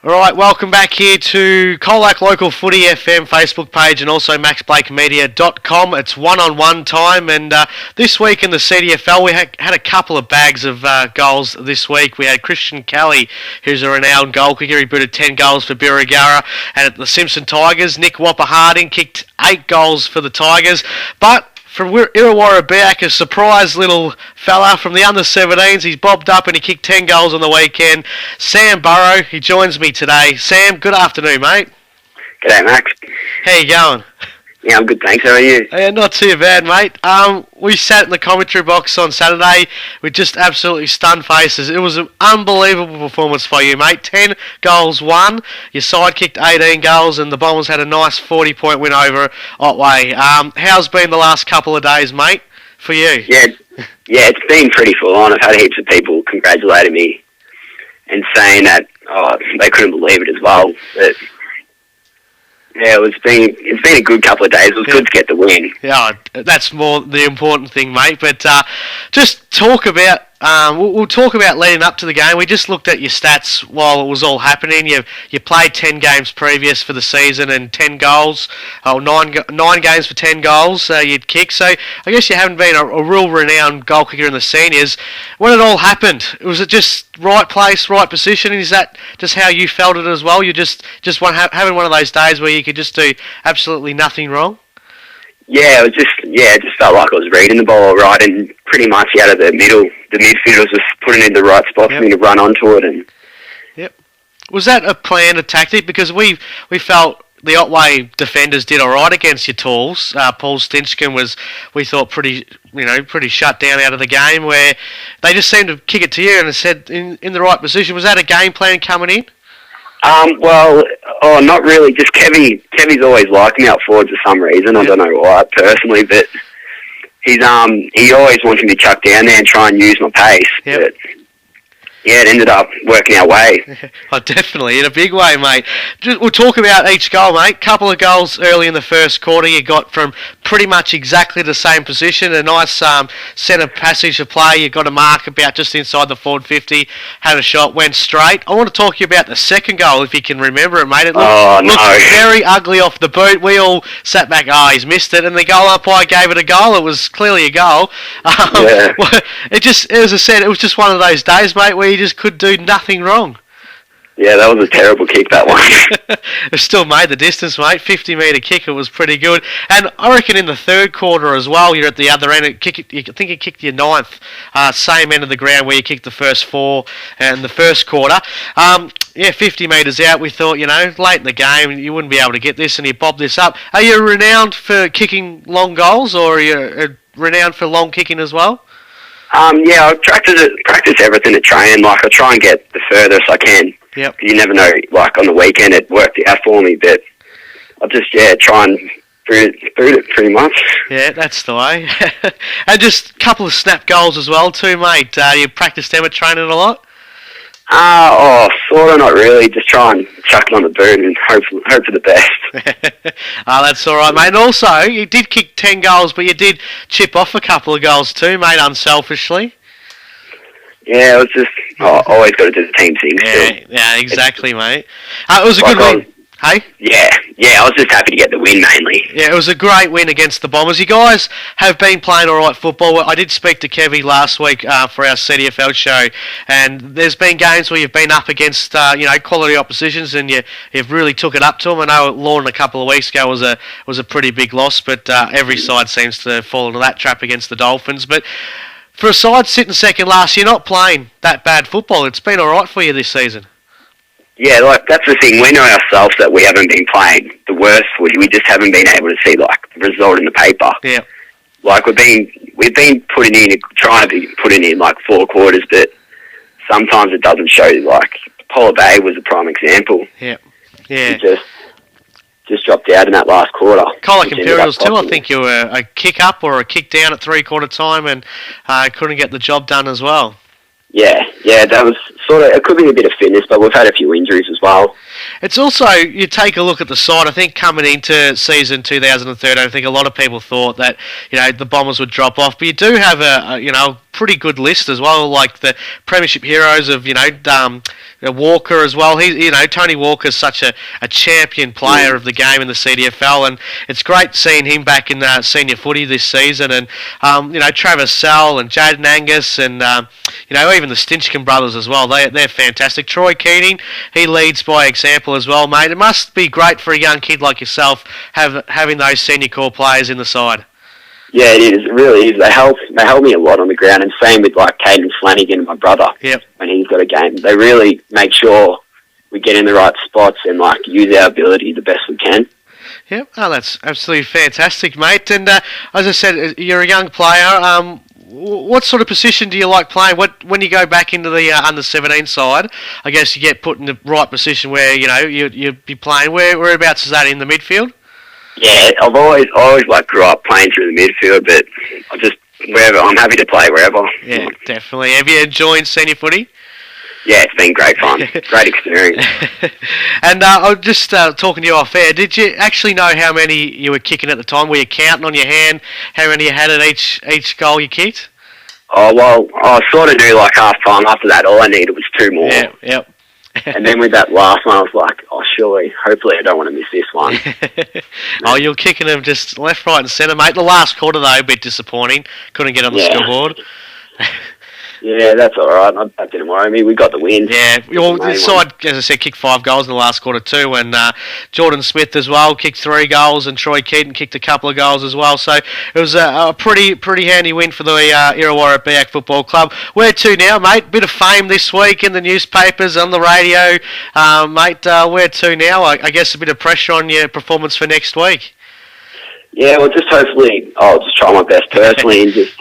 All right, welcome back here to Colac Local Footy FM Facebook page and also maxblakemedia.com. It's one-on-one time, and this week in the CDFL we had a couple of bags of goals this week. We had Christian Kelly, who's a renowned goal kicker. He booted 10 goals for Irrewarra, and at the Simpson Tigers, Nick Wapper-Harding kicked 8 goals for the Tigers. But from Irrewarra Beeac, a surprise little fella from the under-17s. He's bobbed up and he kicked 10 goals on the weekend. Sam Barrow, he joins me today. Sam, good afternoon, mate. G'day, Max. How you going? Yeah, I'm good, thanks. How are you? Yeah, not too bad, mate. We sat in the commentary box on Saturday with just absolutely stunned faces. It was an unbelievable performance by you, mate. 10 goals won. Your side kicked 18 goals, and the Bombers had a nice 40-point win over Otway. How's been the last couple of days, mate, for you? Yeah, it's been pretty full on. I've had heaps of people congratulating me and saying that they couldn't believe it as well. But yeah, it's been a good couple of days. It was good to get the win. Yeah, that's more the important thing, mate. But just talk about. We'll talk about leading up to the game. We just looked at your stats while it was all happening. You played 10 games previous for the season and 10 goals. Nine games for 10 goals you'd kick. So I guess you haven't been a real renowned goal kicker in the seniors. When it all happened, was it just right place, right position? Is that just how you felt it as well? You just having one of those days where you could just do absolutely nothing wrong? Yeah, it just felt like I was reading the ball right, and pretty much out of the middle, the midfield was just putting it in the right spot for me to run onto it. And was that a plan, a tactic? Because we felt the Otway defenders did all right against your tools. Paul Stinchkin was, we thought, pretty shut down out of the game, where they just seemed to kick it to you and it said in the right position. Was that a game plan coming in? Not really. Just Kevy's always liked me out forward for some reason. I don't know why personally, but he always wants me to chuck down there and try and use my pace. Yep. But yeah, it ended up working our way. Oh, definitely, in a big way, mate. We'll talk about each goal, mate. Couple of goals early in the first quarter you got from pretty much exactly the same position. A nice centre passage of play. You got a mark about just inside the forward 50. Had a shot, went straight. I want to talk to you about the second goal, if you can remember it, mate. It looked very ugly off the boot. We all sat back, he's missed it. And the goal umpire gave it a goal. It was clearly a goal. As I said, it was just one of those days, mate, where you just could do nothing wrong. Yeah, that was a terrible kick, that one. It still made the distance, mate. 50-metre kick, it was pretty good. And I reckon in the third quarter as well, you're at the other end. I think you kicked your ninth, same end of the ground where you kicked the first 4 in the first quarter. 50 metres out, we thought, late in the game, you wouldn't be able to get this, and you bobbed this up. Are you renowned for kicking long goals, or are you renowned for long kicking as well? I practice everything at training. Like, I try and get the furthest I can. Yep. You never know, like on the weekend it worked out for me, but I just, try and boot it pretty much. Yeah, that's the way. And just a couple of snap goals as well too, mate. You practice them at training a lot? Sort of, not really. Just try and chuck it on the boot and hope for the best. That's all right, mate. And also, you did kick 10 goals, but you did chip off a couple of goals too, mate, unselfishly. Yeah, it was just, always got to do the team thing still. Yeah, exactly, mate. It was a good win. Hey? Yeah, I was just happy to get the win mainly. Yeah, it was a great win against the Bombers. You guys have been playing all right football. I did speak to Kevy last week for our CDFL show, and there's been games where you've been up against quality oppositions, and you've really took it up to them. I know Lorne a couple of weeks ago was a pretty big loss, but every side seems to fall into that trap against the Dolphins. But for a side sitting second last, you're not playing that bad football. It's been all right for you this season. Yeah, that's the thing. We know ourselves that we haven't been playing the worst footy. We just haven't been able to see the result in the paper. Yeah. Like we've been trying to be putting in like 4 quarters, but sometimes it doesn't show. Like Polar Bay was a prime example. Yeah. We just dropped out in that last quarter. Colac Imperials too. I think you were a kick up or a kick down at 3/4 time, and couldn't get the job done as well. Yeah, that was it could be a bit of fitness, but we've had a few injuries as well. It's also, you take a look at the side, I think coming into season 2013, I think a lot of people thought that, the Bombers would drop off, but you do have a pretty good list as well, like the premiership heroes of, Walker as well. Tony Walker's such a champion player of the game in the CDFL, and it's great seeing him back in senior footy this season, and, Travis Sell and Jaden Angus and, even the Stinchcombe brothers as well. They're fantastic. Troy Keating, he leads by example as well, mate. It must be great for a young kid like yourself having those senior core players in the side. Yeah, it is. It really is. They help me a lot on the ground, and same with like Caden Flanagan, my brother. Yep. When he's got a game, they really make sure we get in the right spots and like use our ability the best we can. Yep. Oh, that's absolutely fantastic, mate. And as I said, you're a young player. What sort of position do you like playing? When you go back into the under-17 side, I guess you get put in the right position where you'd be playing. Whereabouts is that, in the midfield? Yeah, I always like grew up playing through the midfield, but wherever, I'm happy to play wherever. Yeah, definitely. Have you enjoyed senior footy? Yeah, it's been great fun. Great experience. And I was just talking to you off air. Did you actually know how many you were kicking at the time? Were you counting on your hand how many you had at each goal you kicked? Oh, well, I sort of knew like half time. After that, all I needed was 2 more. Yeah, yep. And then with that last one, I was like, hopefully I don't want to miss this one. Oh, you're kicking them just left, right and centre, mate. The last quarter, though, a bit disappointing. Couldn't get on the scoreboard. Yeah, that's all right. That didn't worry me. We got the win. Yeah, the side, as I said, kicked 5 goals in the last quarter too, and Jordan Smith as well kicked 3 goals, and Troy Keaton kicked a couple of goals as well. So it was a pretty handy win for the Irrewarra Beeac Football Club. Where to now, mate? Bit of fame this week in the newspapers, on the radio, mate. Where to now? I guess a bit of pressure on your performance for next week. Yeah, well, just hopefully I'll just try my best personally and just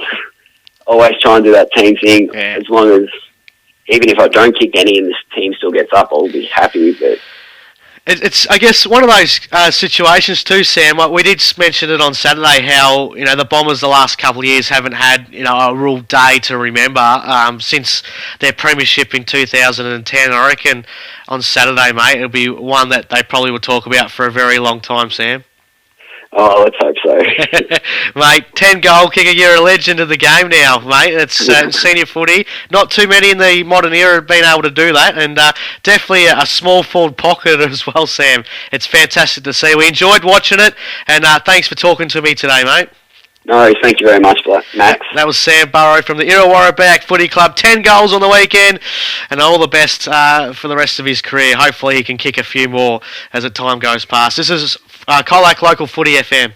always try and do that team thing. Yeah. As long as, even if I don't kick any and this team still gets up, I'll be happy with it. It's, I guess, one of those situations too, Sam. Like we did mention it on Saturday, how the Bombers the last couple of years haven't had a real day to remember since their premiership in 2010. I reckon on Saturday, mate, it'll be one that they probably will talk about for a very long time, Sam. Oh, let's hope so. Mate, 10-goal kicker, you're a legend of the game now, mate. It's senior footy. Not too many in the modern era have been able to do that, and definitely a small forward pocket as well, Sam. It's fantastic to see. We enjoyed watching it, and thanks for talking to me today, mate. No, thank you very much for that, Max. That was Sam Barrow from the Irrewarra Beeac Footy Club. 10 goals on the weekend, and all the best for the rest of his career. Hopefully he can kick a few more as the time goes past. This is Colac Local Footy FM.